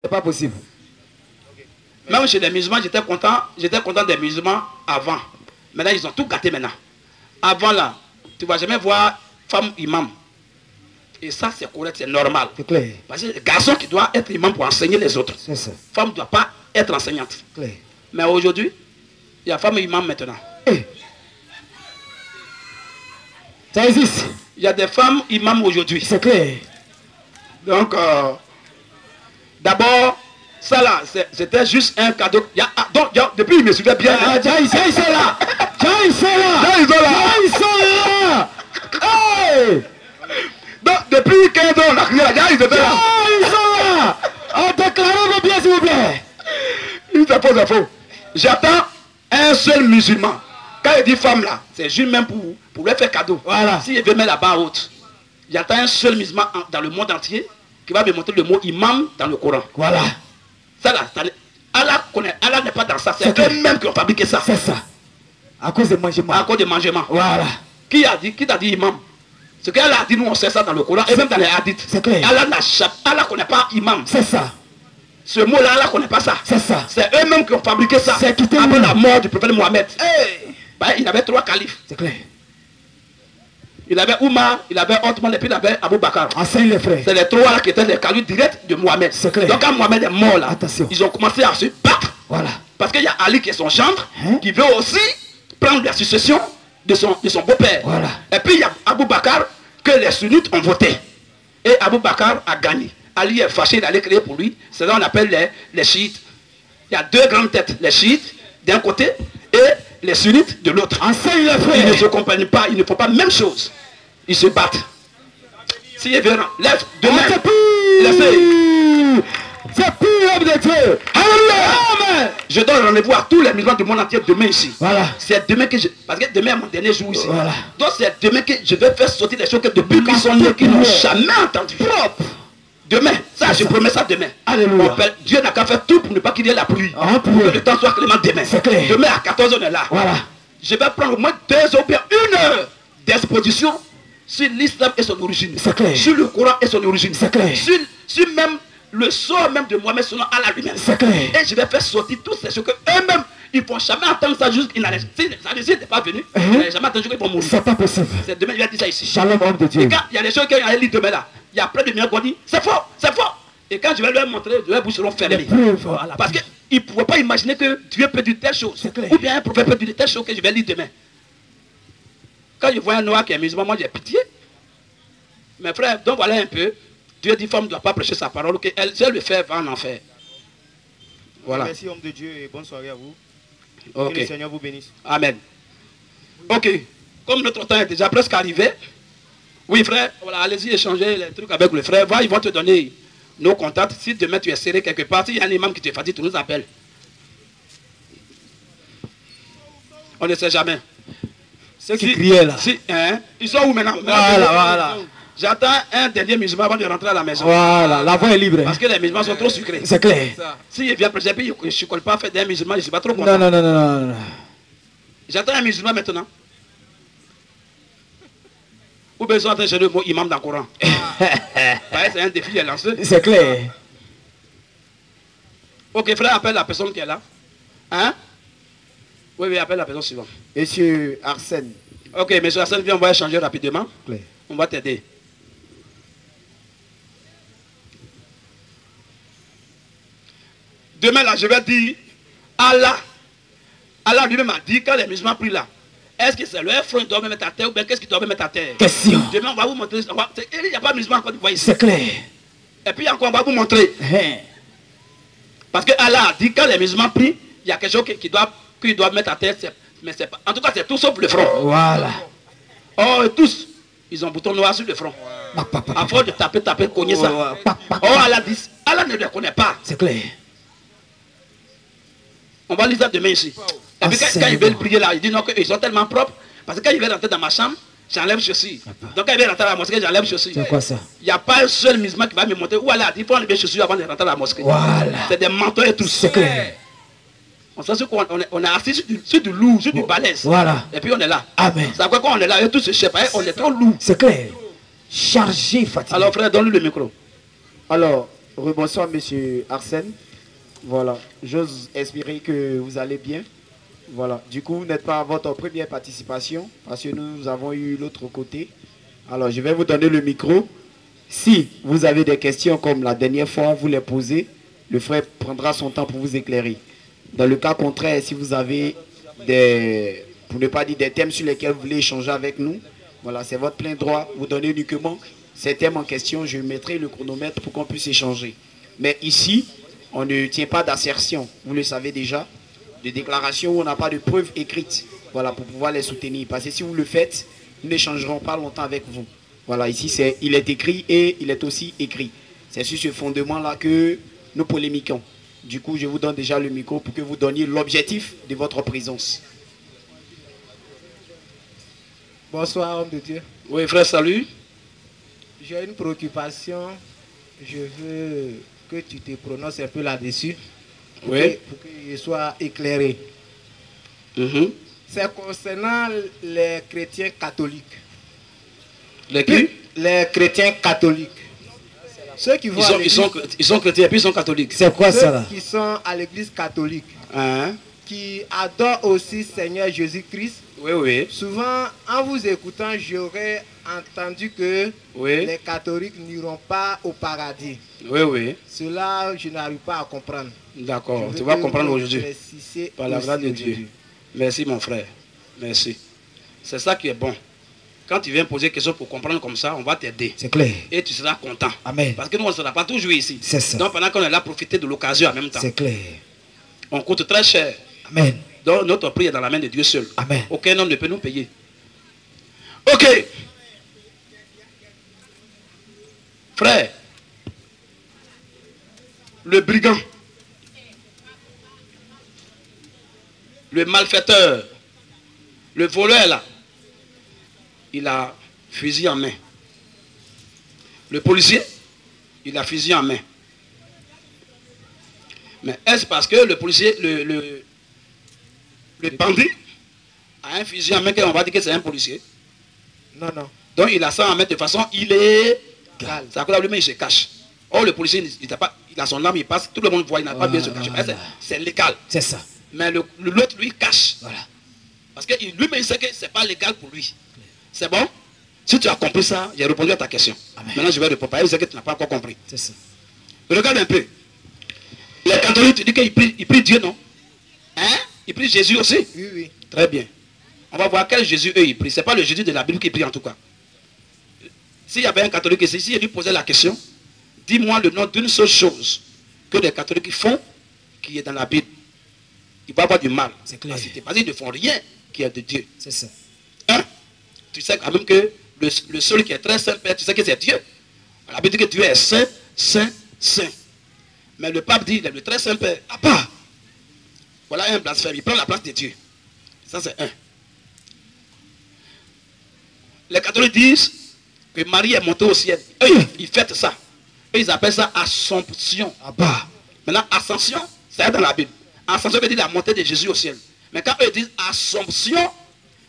C'est pas possible. Même chez les musulmans, j'étais content des musulmans avant. Maintenant, ils ont tout gâté maintenant. Avant là, tu ne vas jamais voir femme imam. Et ça, c'est correct, c'est normal. C'est clair. Parce que le garçon qui doit être imam pour enseigner les autres. C'est ça. Femme ne doit pas être enseignante. Clair. Mais aujourd'hui, il y a femme imam maintenant. Hey. Ça existe. Il y a des femmes imam aujourd'hui. C'est clair. Donc, d'abord, ça là, c'était juste un cadeau. Donc, depuis, il me suivait bien. Ils sont là. Ils sont là. Hey. Donc, depuis 15 ans, on a crié là, ils étaient là. Ils sont là. On déclare bien, s'il vous plaît. C'est faux. J'attends un seul musulman. Quand il dit femme là, c'est juste même pour lui faire cadeau. Voilà. S'il veut mettre la barre haute, j'attends un seul musulman dans le monde entier qui va me montrer le mot imam dans le Coran. Voilà. Ça là, Allah connaît. Allah n'est pas dans ça. C'est eux-mêmes qui ont fabriqué ça. C'est ça. À cause de mangement. À cause de mangement. Voilà. Qui t'a dit imam? Ce qu'Allah a dit, nous on sait ça dans le Coran et même dans les hadiths. C'est clair. Allah ne connaît pas imam. C'est ça. Ce mot-là, Allah ne connaît pas ça. C'est ça. C'est eux-mêmes qui ont fabriqué ça. C'est quitté après la mort du prophète Mohammed. Hey. Ben, il avait 3 califes. C'est clair. Il avait Oumar, il avait Othman et puis il avait Abou Bakar. Enseigne les frères. C'est les 3 là qui étaient les califes directs de Mohammed. C'est clair. Donc quand Mohammed est mort là, attention, ils ont commencé à se battre. Voilà. Parce qu'il y a Ali qui est son gendre, qui veut aussi prendre la succession de son beau-père. Voilà. Et puis il y a Abou Bakar que les sunnites ont voté. Et Abou Bakar a gagné. Ali est fâché d'aller créer pour lui. C'est là qu'on appelle les chiites. Il y a 2 grandes têtes. Les chiites d'un côté et les sunnites de l'autre. Enseigne les frères. Ils ne se comprennent pas, ils ne font pas la même chose. Ils se battent. Si il vient, lève demain. C'est plus l'homme de Dieu. Alléluia. Je donne rendez-vous à tous les musulmans du monde entier demain ici. Voilà. C'est demain que je... Parce que demain est mon dernier jour ici. Voilà. Donc c'est demain que je vais faire sortir des choses que depuis qu'ils sont nés, qu'ils n'ont jamais entendu. Demain, ça je promets ça demain. Alléluia. Dieu n'a qu'à faire tout pour ne pas qu'il y ait la pluie. Que le temps soit clément demain. C'est clair. Demain à 14h on est là. Voilà. Je vais prendre au moins 2 heures ou bien 1 heure d'exposition sur l'islam et son origine. C'est clair. Sur le Coran et son origine. C'est clair. Sur même le sort même de Mohamed selon Allah lui-même. C'est clair. Et je vais faire sortir toutes ces choses que eux-mêmes, ils ne vont jamais attendre ça juste qu'ils n'allaient. Si ça n'est pas venu, ils n'allaient jamais attendre qu'ils vont mourir. C'est pas possible. C'est demain, il va dire ça ici. Shalom, homme de Dieu. Et quand il y a des choses qu'il y a lire demain là, il y a plein de millions qui vont dire c'est faux, c'est faux. Et quand je vais leur montrer, leurs bouches seront fermées. Parce qu'ils ne pouvaient pas imaginer que Dieu peut dire telle chose. Ou bien un prophète peut dire telle chose que je vais lire demain. Quand je vois un noir qui est musulman, moi j'ai pitié. Mes frères, donc voilà un peu. Dieu dit femme ne doit pas prêcher sa parole, que elle, si elle le fait, va en enfer. Voilà. Merci homme de Dieu et bonne soirée à vous. Okay. Que le Seigneur vous bénisse. Amen. Ok. Comme notre temps est déjà presque arrivé, oui frère, voilà, allez-y échanger les trucs avec le frère. Va, ils vont te donner nos contacts. Si demain tu es serré quelque part, s'il y a un imam qui te fatigue, tu nous appelles. On ne sait jamais. Ceux qui criaient là. Ils sont où maintenant? Voilà. J'attends un dernier musulman avant de rentrer à la maison. Voilà, la voie est libre. Parce que les musulmans sont trop sucrés. C'est clair. S'il vient, par exemple, je ne colle pas faire d'un musulman, je ne suis pas trop content. Non. J'attends un musulman maintenant. Ou besoin de le mot imam dans le Coran. C'est un défi, il est lancé. C'est clair. Ok, frère, appelle la personne qui est là. Hein? Oui, appelle la personne suivante. Monsieur Arsène. Ok, monsieur Arsène, viens, on va échanger rapidement. Clair. On va t'aider. Demain, là, je vais dire, Allah lui-même a dit, quand les musulmans prient là, est-ce que c'est leur front qui doit mettre à terre ou bien qu'est-ce qu'il doit mettre à terre? Question. Demain, on va vous montrer. Il n'y a pas de musulman encore, vous voyez ici. C'est clair. Et puis encore, on va vous montrer. Parce que Allah a dit, quand les musulmans prient, il y a quelque chose qu'ils doivent mettre à terre. Mais c'est pas. En tout cas, c'est tout sauf le front. Voilà. Oh, tous, ils ont un bouton noir sur le front. À force de taper, cogner ça. Oh, Allah dit, Allah ne le connaît pas. C'est clair. On va lire ça demain ici. Et puis quand ils veulent prier là, ils disent non, qu'ils sont tellement propres. Parce que quand ils veulent rentrer dans ma chambre, j'enlève ceci. Donc quand ils veulent rentrer à la mosquée, j'enlève ceci. C'est quoi ça? Il n'y a pas un seul musulman qui va me montrer où Allah dit, il faut enlever chaussures avant de rentrer à la mosquée. Voilà. C'est des menteurs et tout. C'est clair. On sait qu'on est assis sur du lourd, sur du balèze. Voilà. Et puis on est là. Amen. C'est quoi quand on est là, et tout se chef, on est trop lourd. C'est clair. Chargé, fatigué. Alors frère, donne-lui le micro. Alors, Rebonsoir, monsieur Arsène. Voilà, j'ose espérer que vous allez bien. Voilà, du coup, vous n'êtes pas à votre première participation parce que nous avons eu l'autre côté. Alors, je vais vous donner le micro. Si vous avez des questions comme la dernière fois, vous les posez. Le frère prendra son temps pour vous éclairer. Dans le cas contraire, si vous avez des, pour ne pas dire des thèmes sur lesquels vous voulez échanger avec nous, voilà, c'est votre plein droit. Vous donnez uniquement ces thèmes en question. Je mettrai le chronomètre pour qu'on puisse échanger. Mais ici, on ne tient pas d'assertion. Vous le savez déjà. De déclaration où on n'a pas de preuves écrites. Voilà, pour pouvoir les soutenir. Parce que si vous le faites, nous n'échangerons pas longtemps avec vous. Voilà, ici, il est écrit et il est aussi écrit. C'est sur ce fondement-là que nous polémiquons. Du coup, je vous donne déjà le micro pour que vous donniez l'objectif de votre présence. Bonsoir, homme de Dieu. Oui, frère, salut. J'ai une préoccupation. Je veux que tu te prononces un peu là-dessus. Oui. Pour qu'il soit éclairé. C'est concernant les chrétiens catholiques. Les qui? Les chrétiens catholiques. Ceux qui vont ils sont chrétiens et puis ils sont catholiques. C'est quoi ça là? Ceux qui sont à l'église catholique. Hein? Qui adorent aussi Seigneur Jésus-Christ. Oui, oui. Souvent, en vous écoutant, j'aurais entendu que les catholiques n'iront pas au paradis. Oui, oui. Cela, je n'arrive pas à comprendre. D'accord, tu vas comprendre aujourd'hui. Par la grâce de Dieu. Merci mon frère. Merci. C'est ça qui est bon. Quand tu viens poser des questions pour comprendre comme ça, on va t'aider. C'est clair. Et tu seras content. Amen. Parce que nous, on ne sera pas toujours ici. C'est ça. Donc pendant qu'on est là, profiter de l'occasion en même temps. C'est clair. On coûte très cher. Amen. Donc notre prix est dans la main de Dieu seul. Amen. Aucun homme ne peut nous payer. Ok. Frère, le brigand, le malfaiteur, le voleur là, il a fusil en main. Le policier, il a fusil en main. Mais est-ce parce que le policier, le bandit a un fusil en main qu'on va dire que c'est un policier? Non, non. Donc il a ça en main de façon illégale. Ça que là, lui-même il se cache. Or le policier, il a son arme, il passe, tout le monde voit, il n'a pas bien se cacher. C'est légal. C'est ça. Mais l'autre, lui, cache. Voilà. Parce que lui-même, il sait que ce n'est pas légal pour lui. C'est bon? Si tu as compris ça, j'ai répondu à ta question. Amen. Maintenant, je vais répondre. Il sait que tu n'as pas encore compris. C'est ça. Regarde un peu. Les catholiques, tu dis qu'ils prient Dieu, non? Hein? Ils prient Jésus aussi? Oui, oui. Très bien. On va voir quel Jésus eux ils prient. Ce n'est pas le Jésus de la Bible qui prie en tout cas. S'il y avait un catholique ici, s'il lui posait la question, dis-moi le nom d'une seule chose que les catholiques font qui est dans la Bible. Il va avoir du mal. C'est clair. Parce qu'ils ne font rien qui est de Dieu. C'est ça. Hein? Tu sais quand même que le seul qui est très saint, Père, tu sais que c'est Dieu. La Bible dit que Dieu est saint, saint, saint. Mais le pape dit, il est le très saint Père. Papa, voilà un blasphème. Il prend la place de Dieu. Ça c'est un. Les catholiques disent que Marie est montée au ciel. Eux, ils fêtent ça. Eux, ils appellent ça Assomption. Maintenant, Ascension, c'est dans la Bible. Ascension veut dire la montée de Jésus au ciel. Mais quand eux disent Assomption,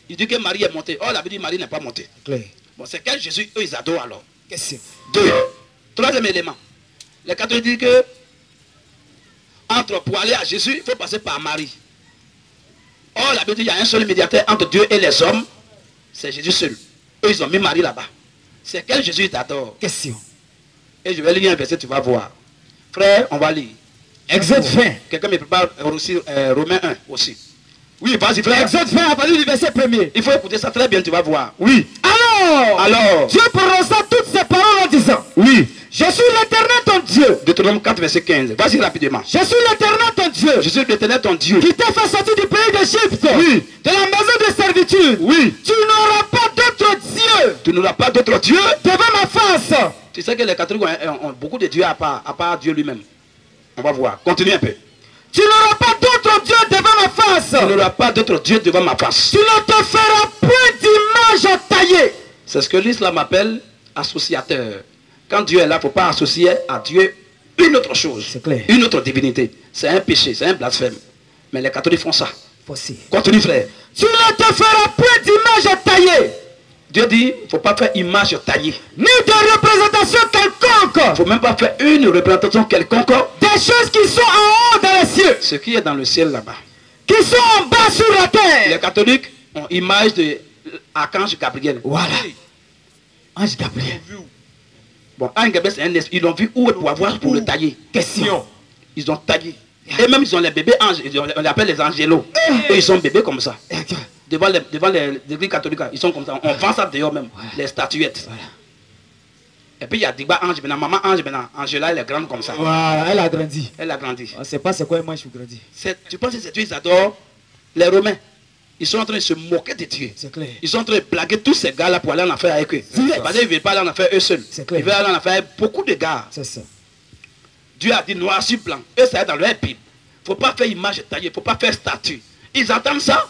ils disent que Marie est montée. Oh, la Bible dit Marie n'est pas montée. Claire. Bon, c'est quel Jésus, eux, ils adorent alors. Qu'est-ce que c'est? Deux. Troisième élément. Les catholiques disent que pour aller à Jésus, il faut passer par Marie. Oh, la Bible dit qu'il y a un seul médiateur entre Dieu et les hommes. C'est Jésus seul. Eux, ils ont mis Marie là-bas. C'est quel Jésus t'adore? Question. Et je vais lire un verset, tu vas voir. Frère, on va lire. Exode 20. Quelqu'un me prépare aussi Romains 1 aussi. Oui, vas-y frère. Exode 20 à partir du verset 1er. Il faut écouter ça très bien, tu vas voir. Oui. Alors, Dieu prononça toutes ces paroles en disant, oui, je suis l'Éternel ton Dieu. Deutéronome 4 verset 15. Vas-y rapidement. Je suis l'Éternel ton Dieu. Je suis l'Éternel ton Dieu. Qui t'a fait sortir du pays d'Égypte. Oui. De la maison de servitude. Oui. Tu n'auras pas d'autre Dieu. Tu n'auras pas d'autre Dieu devant ma face. Tu sais que les catholiques ont beaucoup de dieux à part Dieu lui-même. On va voir. Continue un peu. Tu n'auras pas d'autre Dieu devant ma face. Tu n'auras pas d'autre Dieu devant ma face. Tu ne te feras point d'image taillée. C'est ce que l'islam appelle associateur. Quand Dieu est là, il ne faut pas associer à Dieu une autre chose. C'est clair. Une autre divinité. C'est un péché, c'est un blasphème. Mais les catholiques font ça. Possible. Continue frère. Tu ne te feras point d'image taillée. Dieu dit, il ne faut pas faire image taillée. Ni de représentation quelconque. Il ne faut même pas faire une représentation quelconque. Des choses qui sont en haut dans les cieux. Ce qui est dans le ciel là-bas. Qui sont en bas sur la terre. Les catholiques ont image de l'archange Gabriel. Voilà. Ange Gabriel. Bon, Ange Gabriel c'est un esprit. Ils l'ont vu où pour avoir pour le tailler. Question. Ils ont taillé. Et même ils ont les bébés anges. On les appelle les angélos. Et ils sont bébés comme ça. Devant les églises catholiques, ils sont comme ça. On vend ça dehors même. Voilà. Les statuettes. Voilà. Et puis il y a Digba Ange, maintenant, maman Ange, maintenant. Angela, elle est grande comme ça. Voilà, elle a grandi. Elle a grandi. On ne sait pas c'est quoi elle mange pour grandir. Tu penses que c'est Dieu, ils adorent les Romains. Ils sont en train de se moquer de Dieu. C'est clair. Ils sont en train de blaguer tous ces gars-là pour aller en affaire avec eux. Parce qu'ils ne veulent pas aller en affaire eux seuls. C'est clair. Ils veulent aller en affaire avec beaucoup de gars. C'est ça. Dieu a dit noir sur blanc. Eux, ça est dans leur Bible. Il ne faut pas faire image taillée, il ne faut pas faire statue. Ils entendent ça.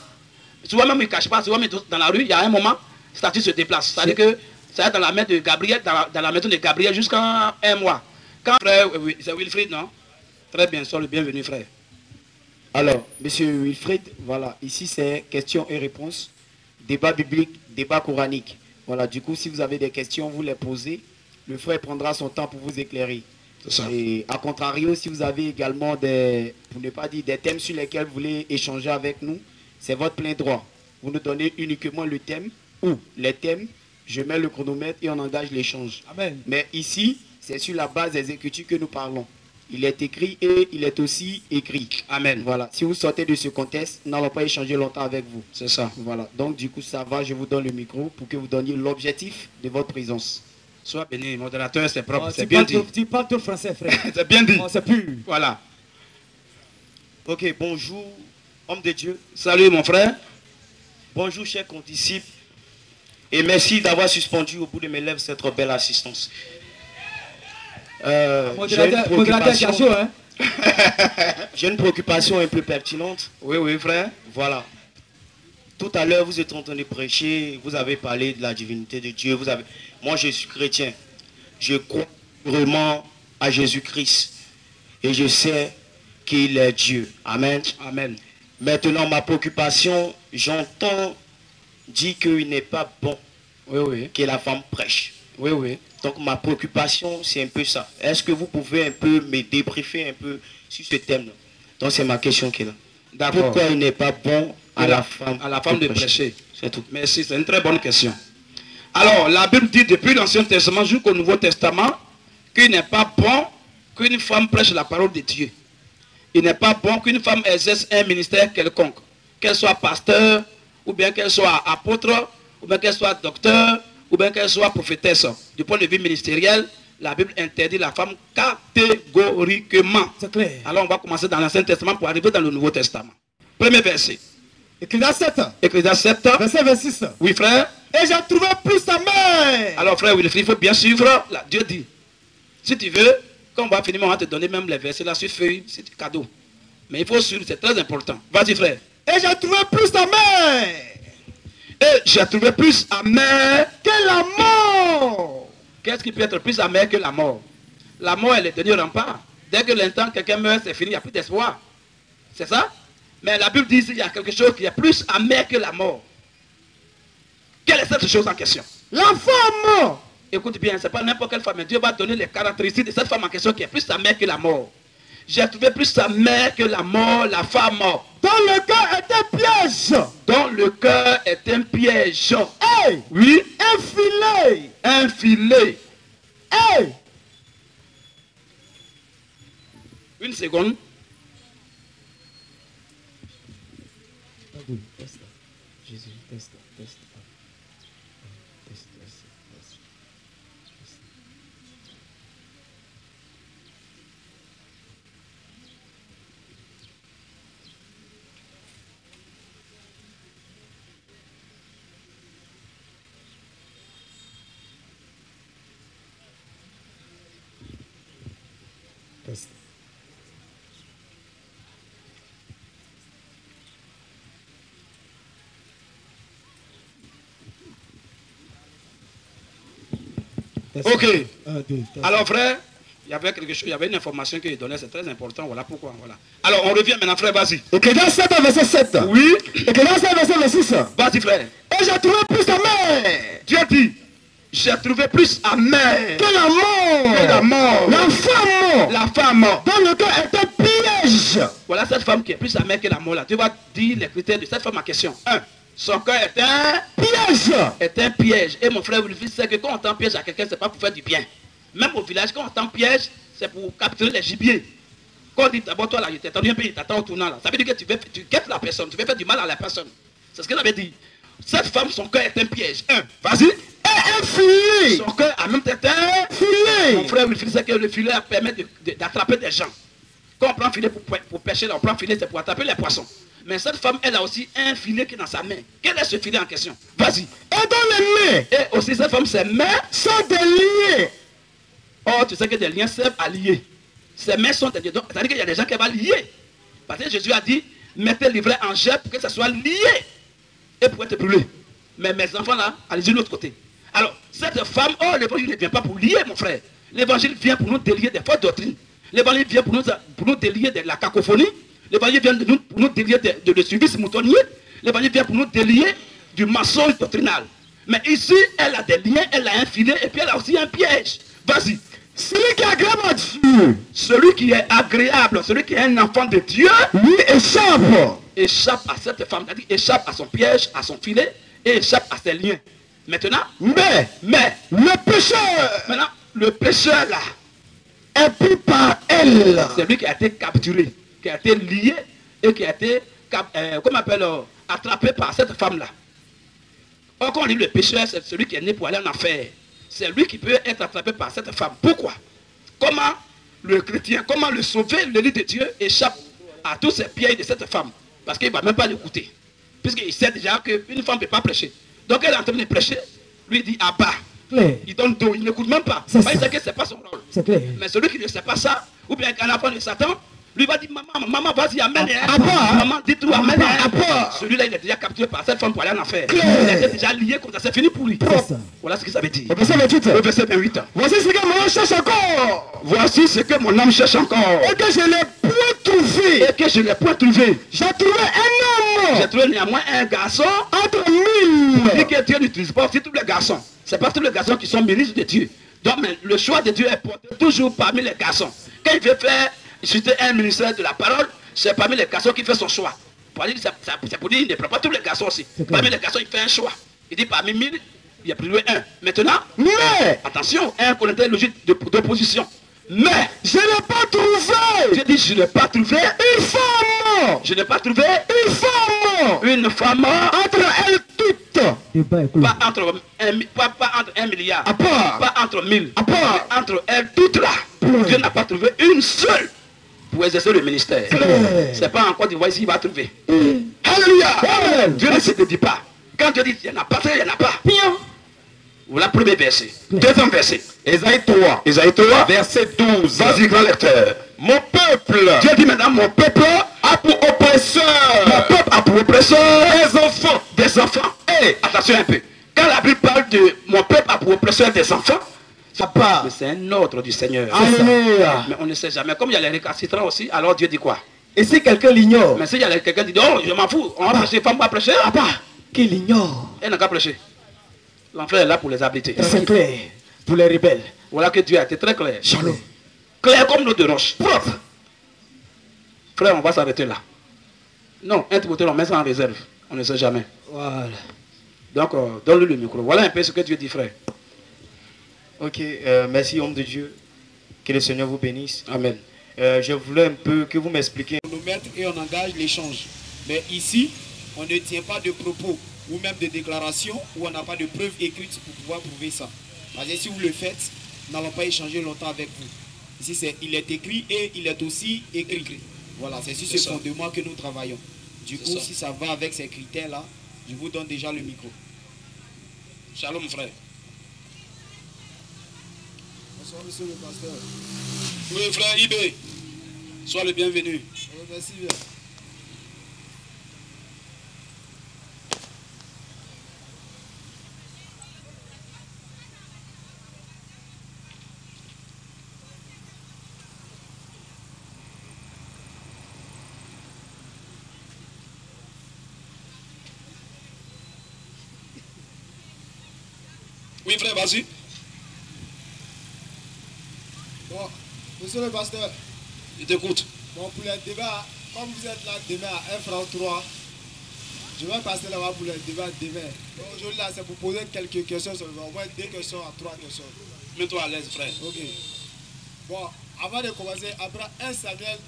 Souvent même ils ne cachent pas, souvent même dans la rue, il y a un moment, la statue se déplace. C'est-à-dire que ça est dans la main de Gabriel, dans la maison de Gabriel jusqu'à un mois. Quand frère, c'est Wilfried, non? Très bien, sois le bienvenu, frère. Alors, monsieur Wilfried, voilà, ici c'est questions et réponses, débat biblique, débat coranique. Voilà, du coup, si vous avez des questions, vous les posez. Le frère prendra son temps pour vous éclairer. Et à contrario, si vous avez également des, pour ne pas dire des thèmes sur lesquels vous voulez échanger avec nous, c'est votre plein droit. Vous nous donnez uniquement le thème ou les thèmes, je mets le chronomètre et on engage l'échange. Mais ici, c'est sur la base des Écritures que nous parlons. Il est écrit et il est aussi écrit. Amen. Voilà. Si vous sortez de ce contexte, nous n'allons pas échanger longtemps avec vous. C'est ça. Voilà. Donc du coup, ça va, je vous donne le micro pour que vous donniez l'objectif de votre présence. Sois béni, modérateur, c'est propre, Oh, c'est bien dit. Tu parles tout le français, frère. C'est bien dit. Oh, c'est pur. Voilà. Ok, bonjour, homme de Dieu. Salut mon frère. Bonjour, chers condisciples. Et merci d'avoir suspendu au bout de mes lèvres cette belle assistance. J'ai une préoccupation un peu pertinente. Oui, oui, frère. Voilà. Tout à l'heure, vous êtes en train de prêcher, vous avez parlé de la divinité de Dieu. Moi, je suis chrétien. Je crois vraiment à Jésus-Christ. Et je sais qu'il est Dieu. Amen. Amen. Maintenant, ma préoccupation, j'entends dire qu'il n'est pas bon que la femme prêche. Oui, oui. Donc ma préoccupation, c'est un peu ça. Est-ce que vous pouvez un peu me débriefer un peu sur ce thème-là? Donc c'est ma question qui est là. D'accord. Pourquoi il n'est pas bon à la femme de prêcher? C'est tout. Merci, c'est une très bonne question. Alors, la Bible dit depuis l'Ancien Testament jusqu'au Nouveau Testament qu'il n'est pas bon qu'une femme prêche la parole de Dieu. Il n'est pas bon qu'une femme exerce un ministère quelconque. Qu'elle soit pasteur, ou bien qu'elle soit apôtre, ou bien qu'elle soit docteur, ou bien qu'elle soit prophétesse. Du point de vue ministériel, la Bible interdit la femme catégoriquement. C'est clair. Alors on va commencer dans l'Ancien Testament pour arriver dans le Nouveau Testament. Premier verset. Ecclésiaste 7. Ecclésiaste 7. Verset 26. Oui, frère. Et j'ai trouvé plus ta main. Alors, frère Wilfried, il faut bien suivre. Là, Dieu dit, si tu veux, quand on va finir, on va te donner même les versets là sur feuille, c'est cadeau. Mais il faut suivre, c'est très important. Vas-y, frère. Et j'ai trouvé plus ta main. Et j'ai trouvé plus amer que la mort. Qu'est-ce qui peut être plus amer que la mort? La mort est le dernier rempart. Dès que l'instant quelqu'un meurt, c'est fini, il n'y a plus d'espoir. C'est ça? Mais la Bible dit qu'il y a quelque chose qui est plus amer que la mort. Quelle est cette chose en question? La femme. Écoute bien, ce n'est pas n'importe quelle femme, mais Dieu va donner les caractéristiques de cette femme en question qui est plus amère que la mort. J'ai trouvé plus amère que la mort, la femme. Dans le cœur est un piège. Dans le cœur est un piège. Hey! Oui? Un filet. Un filet. Hey! Une seconde. Jésus, teste. Ok. Alors frère, il y avait quelque chose, il y avait une information qu'il donnait, c'est très important, voilà pourquoi. Voilà. Alors on revient maintenant frère, vas-y. Ecclésiaste 7, verset 7. Oui. Ecclésiaste 7, verset 26. Vas-y frère. Et Et j'ai trouvé plus amer. Dieu dit, j'ai trouvé plus amer Que la mort. que la mort. La femme. Dans le cœur est un piège. Voilà cette femme qui est plus amère que la mort là. Tu vas dire les critères de cette femme en question. 1. Son cœur est un piège. Est un piège. Et mon frère, vous le savez que quand on tend piège à quelqu'un, c'est pas pour faire du bien. Même au village, quand on tend piège, c'est pour capturer les gibiers. Quand on dit d'abord toi là, il t'attend un peu, il t'attend au tournant là. Ça veut dire que tu guettes la personne, tu veux faire du mal à la personne. C'est ce qu'elle avait dit. Cette femme, son cœur est un piège. 1. Vas-y. Et un filet. Son cœur a même peut-être un filet. Mon frère, Wilfried, c'est que le filet permet d'attraper des gens. Quand on prend un filet pour pêcher, là, on prend un filet, c'est pour attraper les poissons. Mais cette femme, elle a aussi un filet qui est dans sa main. Quel est ce filet en question? Vas-y. Et dans les mains. Et aussi, cette femme, ses mains sont des liens. Oh, tu sais que des liens servent à lier. Ses mains sont des liens. C'est-à-dire qu'il y a des gens qui vont lier. Parce que Jésus a dit, mettez le livret en jet pour que ça soit lié. Et pour être brûlé. Mais mes enfants là, allez-y de l'autre côté. Alors, cette femme, oh, l'évangile ne vient pas pour lier, mon frère. L'évangile vient pour nous délier des fausses doctrines. L'évangile vient pour nous délier de la cacophonie. L'évangile vient pour nous délier de suivi moutonnier. L'évangile vient pour nous délier du mensonge doctrinal. Mais ici, elle a des liens, elle a un filet et puis elle a aussi un piège. Vas-y. Celui qui est agréable à Dieu. Celui qui est agréable, celui qui est un enfant de Dieu, lui échappe à cette femme, c'est-à-dire échappe à son piège, à son filet et échappe à ses liens. Maintenant, mais le pécheur, maintenant, le pécheur là, est pris par elle. C'est lui qui a été capturé, qui a été lié et qui a été, attrapé par cette femme là. Or, quand on dit le pécheur, c'est celui qui est né pour aller en enfer. C'est lui qui peut être attrapé par cette femme. Pourquoi? Comment le chrétien, comment le sauver, l'élite de Dieu, échappe à tous ces pièges de cette femme? Parce qu'il ne va même pas l'écouter. Puisqu'il sait déjà qu'une femme ne peut pas prêcher. Donc elle est en train de prêcher, lui dit à bas. Il donne dos, il n'écoute même pas. Il sait que ce n'est pas son rôle. Mais celui qui ne sait pas ça, ou bien un enfant de Satan, lui va dire, maman, vas-y, amène. Maman, dis-tout, amène. Celui-là, il est déjà capturé par cette femme pour aller en enfer. Il était déjà lié comme ça, c'est fini pour lui. Voilà ce que ça veut dire. Le verset 28. Voici ce que mon âme cherche encore. Voici ce que mon âme cherche encore. Et que je n'ai point trouvé. J'ai trouvé un homme. J'ai trouvé néanmoins un garçon entre mille. Et que Dieu n'utilise pas aussi tous les garçons. Ce n'est pas tous les garçons qui sont ministres de Dieu. Donc le choix de Dieu est porté toujours parmi les garçons. Quand il veut faire un ministère de la parole, c'est parmi les garçons qui fait son choix. C'est pour dire qu'il ne prend pas tous les garçons aussi. Parmi les garçons, il fait un choix. Il dit parmi 1000, il a pris un. Maintenant, mais, attention, un connaît logique d'opposition. Mais, je n'ai pas trouvé. Je dis, je n'ai pas trouvé une femme. Je n'ai pas trouvé une femme. Une femme entre elles toutes. Pas entre 1 milliard. Pas entre 1000. Mais entre elles toutes là. Dieu n'a pas trouvé une seule pour exercer le ministère. C'est pas en Côte d'Ivoire ici il va trouver. Alléluia. Dieu ne se dit pas. Quand Dieu dit il n'y en a pas, il n'y en a pas. Voilà le premier verset. Deuxième verset. Esaïe 3. Esaïe 3. Verset 12. Vas-y, grand lecteur. Mon peuple. Dieu dit maintenant, mon peuple a pour oppresseur. Mon peuple a pour oppresseur des enfants. Des enfants. Et attention un peu. Quand la Bible parle de mon peuple a pour oppresseur des enfants, ça part. Mais c'est un ordre du Seigneur. Alléluia. Mais on ne sait jamais. Comme il y a les récalcitrants aussi, alors Dieu dit quoi? Et si quelqu'un l'ignore? Mais si il y a quelqu'un qui dit, oh, je m'en fous, on va prêcher, femme va prêcher. Qui l'ignore? Elle n'a qu'à prêcher. L'enfer est là pour les habiter. C'est clair. Pour les rebelles. Voilà que Dieu a été très clair. Shalom. Clair comme l'eau de roche. Propre. Frère, on va s'arrêter là. Non, un petit on met ça en réserve. On ne sait jamais. Voilà. Donc, donne-lui le micro. Voilà un peu ce que Dieu dit, frère. Ok, merci, homme de Dieu. Que le Seigneur vous bénisse. Amen. Je voulais un peu que vous m'expliquiez. On nous met et on engage l'échange. Mais ici, on ne tient pas de propos ou même de déclarations où on n'a pas de preuves écrites pour pouvoir prouver ça. Parce que si vous le faites, nous n'allons pas échanger longtemps avec vous. Ici, il est écrit et il est aussi écrit. Voilà, c'est sur ce fondement que nous travaillons. Du coup, si ça va avec ces critères-là, je vous donne déjà le micro. Shalom, frère. Bonsoir, monsieur le pasteur. Oui, frère Ibé. Sois le bienvenu. Merci bien. Oui, frère, vas-y. Bon, monsieur le pasteur. Je t'écoute. Bon, pour le débat, comme vous êtes là demain à 1 franc 3, je vais passer là-bas pour le débat demain. Donc aujourd'hui, là, c'est pour poser quelques questions seulement. Au moins 2 questions à 3 questions. Mets-toi à l'aise, frère. Ok. Bon, avant de commencer, après 1 Samuel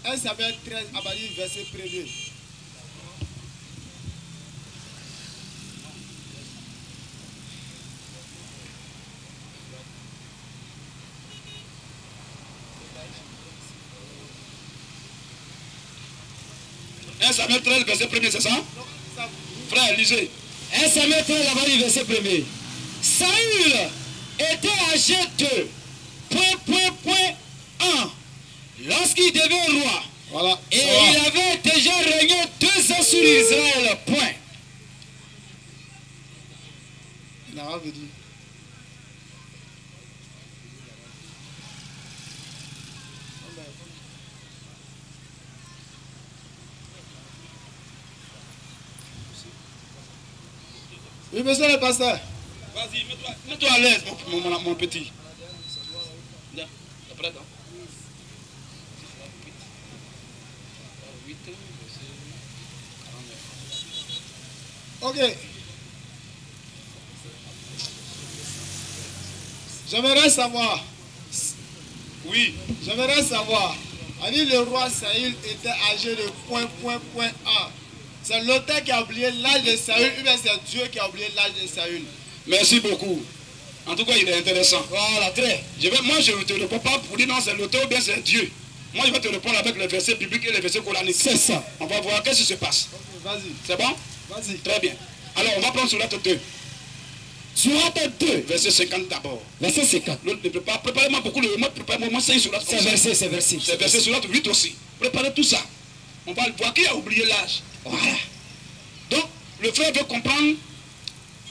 13, à partir du verset 1er. Samuel 13, verset 1er, c'est ça? Frère, lisez. 1 Samuel 13, à partir du verset 1er. Saül était âgé de ... lorsqu'il devint roi. Voilà. Et il avait déjà régné 2 ans sur Israël. Point. Il n'a rien dit. Oui, monsieur le pasteur. Vas-y, mets-toi à l'aise, mon petit. Bien, après, non? Ok. J'aimerais savoir. Oui. J'aimerais savoir. Ali, le roi Saül était âgé de A. C'est l'auteur qui a oublié l'âge de Saül ou bien c'est Dieu qui a oublié l'âge de Saül? Merci beaucoup. En tout cas, il est intéressant. Voilà, très. Moi, je ne te réponds pas pour dire non, c'est l'auteur ou bien c'est Dieu. Moi, je vais te répondre avec les versets bibliques et les versets coraniques. C'est ça. On va voir qu'est-ce qui se passe. Okay, vas-y. C'est bon? Vas-y. Très bien. Alors, on va prendre Sourate 2. Sourate 2. Verset 50 d'abord. Verset 50. Préparez-moi beaucoup, moi, prépare-moi 5 Sourates. C'est verset, c'est verset. C'est verset Sourate 8 aussi. Préparez tout ça. On va voir qui a oublié l'âge. Voilà. Donc, le frère veut comprendre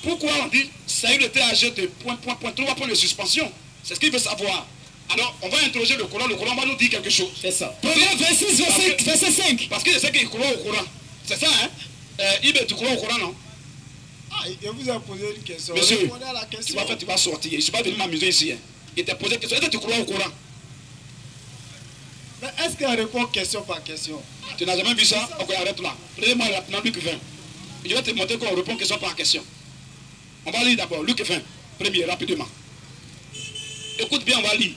pourquoi on dit Saül était âgé de ... On va prendre les suspensions. C'est ce qu'il veut savoir. Alors, on va interroger le Coran va nous dire quelque chose. C'est ça. Proverbe 26, verset 5. Parce que je sais qu'il croit au Coran. C'est ça, hein? Ibé, tu crois au Coran, non? Ah, il vous a posé une question. Monsieur, répondez à la question. tu vas sortir. Je ne suis pas venu m'amuser ici. Hein. Il t'a posé une question. Est-ce que tu crois au Coran? Mais est-ce qu'elle répond question par question? Tu n'as jamais vu ça? Ok, arrête là. Prenez-moi rapidement Luc 20. Je vais te montrer qu'on répond question par question. On va lire d'abord Luc 20. Premier, rapidement. Écoute bien, on va lire.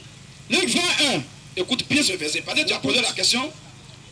Luc 21. Écoute bien ce verset. Parce que tu as posé la question,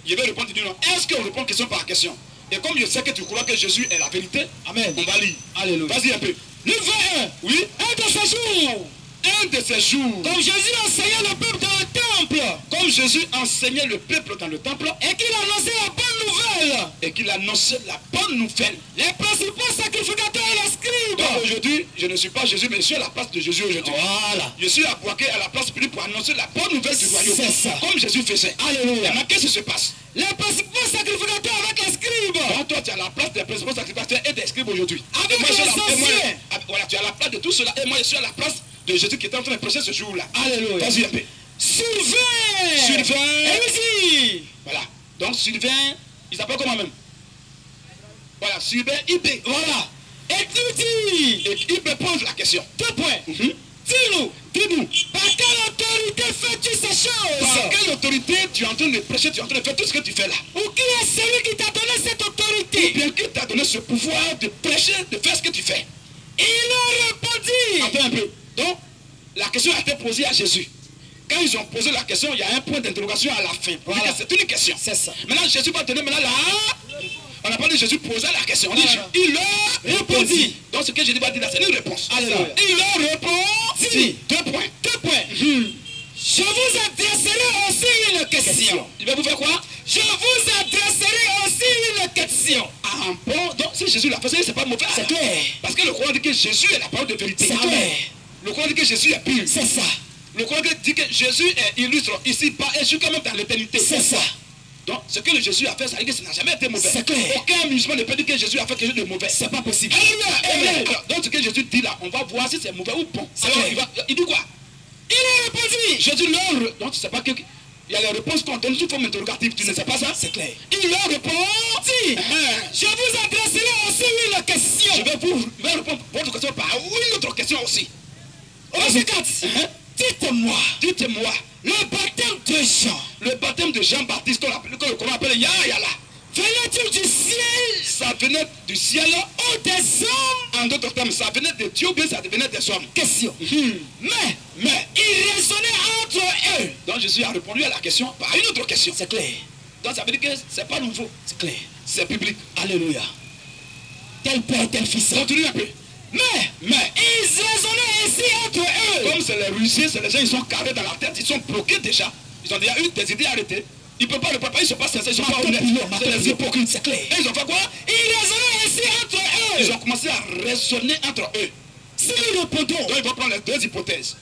je vais répondre. Tu dis non. Est-ce qu'on répond question par question? Et comme je sais que tu crois que Jésus est la vérité, amen. On va lire. Alléluia. Vas-y un peu. Luc 21. Oui. Un de ces jours. Un de ces jours. Comme Jésus enseignait le peuple dans le temple. Comme Jésus enseignait le peuple dans le temple. Et qu'il annonçait la bonne nouvelle. Et qu'il annonçait la bonne nouvelle. Les principaux sacrificateurs et les scribes. Donc aujourd'hui, je ne suis pas Jésus, mais je suis à la place de Jésus aujourd'hui. Voilà. Je suis à Boaké à la place publique pour annoncer la bonne nouvelle du royaume. C'est ça. Comme Jésus faisait. Alléluia. Mais qu'est-ce qui se passe? Les principaux sacrificateurs avec les scribes. Donc toi, tu es à la place des principaux sacrificateurs et des scribes aujourd'hui. Avec les anciens. Voilà, tu es à la place de tout cela. Et moi, je suis à la place de Jésus qui est en train de prêcher ce jour-là. Alléluia. Vas-y un peu. Sylvain. Et voilà. Donc Sylvain, il s'appelle comment même? Voilà, Sylvain Ibé. Voilà. Et tu dis. Et Ibé pose la question. 2 points. Dis-nous. Par quelle autorité fais-tu ces choses? Par quelle autorité tu es en train de prêcher, tu es en train de faire tout ce que tu fais là? Ou qui est celui qui t'a donné cette autorité? Ou bien qui t'a donné ce pouvoir de prêcher, de faire ce que tu fais? Il a répondu. Attends un peu. Donc, la question a été posée à Jésus. Quand ils ont posé la question, il y a un point d'interrogation à la fin. Voilà. C'est une question. C'est ça. Maintenant, Jésus va donner maintenant là. On n'a pas dit Jésus posait la question. On dit il leur répondit. Donc, ce que Jésus va dire là, c'est une réponse. Alléluia. Il leur répondit. 2 points. 2 points. Je vous adresserai aussi une question. Il va vous faire quoi? Je vous adresserai aussi une question. Ah bon? Donc, si Jésus l'a fait, c'est pas mauvais. C'est clair. Parce que le Coran dit que Jésus est la parole de vérité. C'est clair. Le Coran dit que Jésus est pur. C'est ça. Le Coran dit que Jésus est illustre ici-bas et jusqu'à même dans l'éternité. C'est ça. Donc, ce que le Jésus a fait, ça veut dire que ça n'a jamais été mauvais. C'est clair. Aucun musulman ne peut dire que Jésus a fait quelque chose de mauvais. C'est pas possible. Alléluia. Donc, ce que Jésus dit là, on va voir si c'est mauvais ou bon. Alors, il dit quoi? Il a répondu. Jésus leur... Donc, tu sais pas que... Il y a les réponses qu'on donne sous forme interrogative. Tu ne sais pas ça? C'est clair. Il leur répond. Si, je vous adresserai aussi une question. Je vais répondre votre question par une autre question aussi. Verset 4. Dites-moi. Dites-moi. Le baptême de Jean. Le baptême de Jean-Baptiste, que le Coran appelle Yahya. Venait-il du ciel? Ça venait du ciel ou des hommes? En d'autres termes, ça venait de Dieu ou bien ça venait des hommes? Question. Mais il raisonnait entre eux. Donc Jésus a répondu à la question par une autre question. C'est clair. Donc ça veut dire que c'est pas nouveau. C'est clair. C'est public. Alléluia. Tel père, tel fils. Continue un peu. Mais ils raisonnaient ainsi entre eux. Comme c'est les rusés, c'est les gens, ils sont carrés dans la tête, ils sont bloqués déjà. Ils ont déjà eu des idées arrêtées. Ils ne peuvent pas le préparer, ils ne sont pas sincères, ils ne sont pas honnêtes. C'est les hypocrites. C'est clair. Et ils ont fait quoi? Ils raisonnaient ainsi entre eux. Ils ont commencé à raisonner entre eux. Si nous répondons, donc ils vont prendre les deux hypothèses.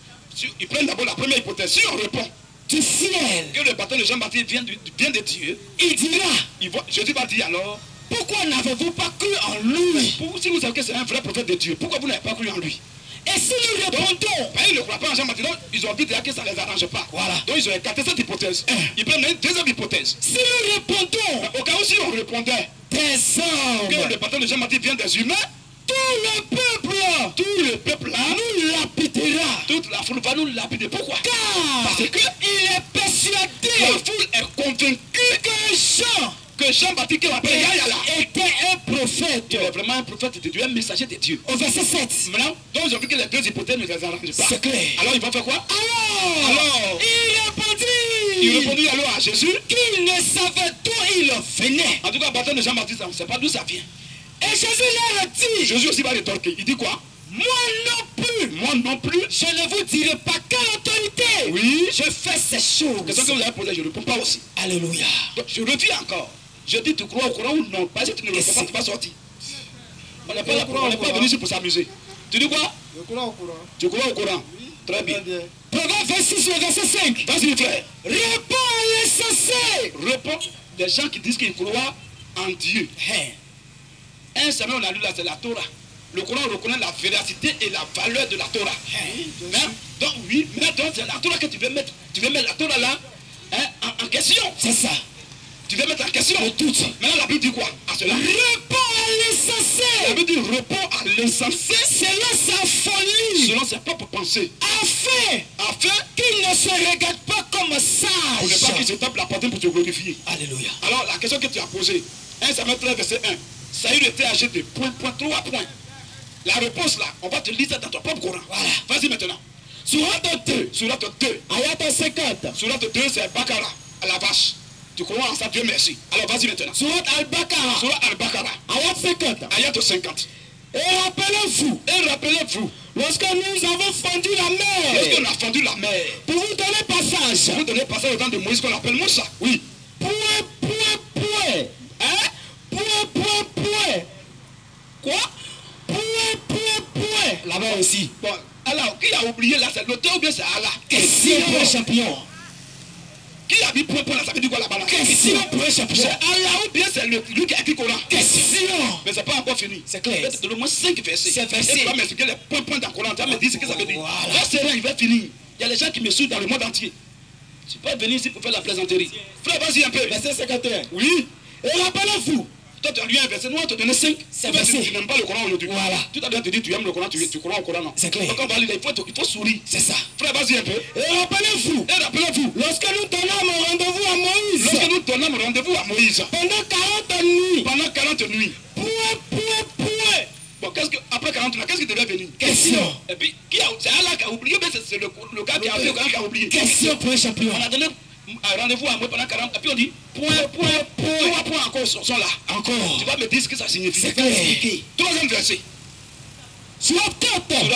Ils prennent d'abord la première hypothèse. Si on répond du ciel, que le baptême de Jean-Baptiste vient de Dieu, il dira, Jésus va dire alors, pourquoi n'avez-vous pas cru en lui? Si vous savez que c'est un vrai prophète de Dieu, pourquoi vous n'avez pas cru en lui? Et si nous répondons, ils ne croient pas en Jean-Baptiste, ils ont dit déjà que ça ne les arrange pas. Voilà. Donc ils ont écarté cette hypothèse. Ils prennent une deuxième hypothèse. Si nous répondons, au cas où si on répondait des hommes, que le baptême de Jean-Baptiste vient des humains, tout le peuple là nous lapidera. Toute la foule va nous lapider. Pourquoi? Parce que il est persuadé, la foule est convaincue que Jean-Baptiste était un prophète. Il est vraiment un prophète de Dieu, un messager de Dieu. Au verset 7. Maintenant, donc ils ont vu que les deux hypothèses ne les arrangent pas. C'est clair. Alors ils vont faire quoi? Alors il répondit alors à Jésus qu'il ne savait d'où il venait. En tout cas, le baptême de Jean-Baptiste, on ne sait pas d'où ça vient. Et Jésus leur dit, Jésus aussi va rétorquer. Il dit quoi? Moi non plus, je ne vous dirai pas quelle autorité. Oui, je fais ces choses. Question que vous avez posée, je ne réponds pas aussi. Alléluia. Donc je redis encore. Je dis, tu crois au Coran ou non? Parce que tu ne le crois pas, tu vas sortir. On n'est pas venu ici pour s'amuser. Tu dis quoi? Je crois au Coran. Tu crois au Coran? Oui. Très bien. Proverbe 26 et verset 5. Vas-y, frère. Réponds à l'insensé. Réponds des gens qui disent qu'ils croient en Dieu. Un semaine, on a lu là, c'est la Torah. Le Coran reconnaît la véracité et la valeur de la Torah. Donc oui, maintenant c'est la Torah que tu veux mettre la Torah là en question. C'est ça. Tu veux mettre en question. Tout. Maintenant la Bible dit quoi à cela? Réponds à l'insensé. La Bible dit réponds à l'insensé selon sa folie, selon ses propres pensées, afin qu'il ne se regarde pas comme sage. On ne pas qu'il se tape la poitrine pour te glorifier. Alléluia. Alors la question que tu as posée, 1 Samuel 13 verset 1, Saül était âgé de point, 3 points. La réponse là, on va te lire ça dans ton propre Coran. Voilà. Vas-y maintenant. Sourate 2. Sourate 2. Ayat 50. Sourate 2 c'est Bakara, à la vache. Tu crois en ça, Dieu merci. Alors vas-y maintenant. Sourate Al-Bakara. Sourate Al-Bakara. Ayat 50. Ayat 50. Et rappelez-vous. Lorsque nous avons fendu la mer. Lorsqu'on a fendu la mer. Pour vous donner passage. Pour vous donner passage au temps de Moïse qu'on appelle Moussa. Oui. Point. Hein? Point. Quoi? Point. Là-bas aussi. Bon, alors, qui a oublié là? C'est l'auteur ou bien c'est Allah? Question pour un champion. Qui a dit point là? Ça veut dire quoi là-bas? Question pour un champion. C'est Allah ou bien c'est lui qui a écrit Coran? Question. Mais c'est pas encore fini. C'est clair. Il y a au moins 5 versets. C'est versé. Et tu vas m'expliquer les points dans le Coran. Tu vas me dire ce que ça veut dire. Voilà. Là, c'est rien, il va finir. Il y a des gens qui me suivent dans le monde entier. Tu peux venir ici pour faire la plaisanterie. Frère, vas-y un peu. Verset 51. Oui. Et rappelez-vous. Toi, tu as lu un verset, nous, on te donne 5. C'est versé. Tu n'aimes pas le Coran aujourd'hui. Voilà. Tout à l'heure, tu dis tu aimes le Coran, tu crois au Coran, non? C'est clair. Donc, on va lire, il faut sourire. C'est ça. Frère, vas-y un peu. Et rappelez-vous. Lorsque nous donnâmes rendez-vous à Moïse. Lorsque nous donnâmes rendez-vous à Moïse. Pendant 40 nuits. Pendant 40 nuits. Point. Bon, après 40 nuits, qu'est-ce qui devait venir? Question. Et puis, c'est Allah qui a oublié, mais c'est le gars qui a oublié, qui a oublié. Question pour un champion. On a donné rendez-vous à moi pendant 40, et puis on dit point. 3 points encore sont là. Encore. Tu vas me dire ce que ça signifie. C'est clair. Troisième verset. Sur la tête.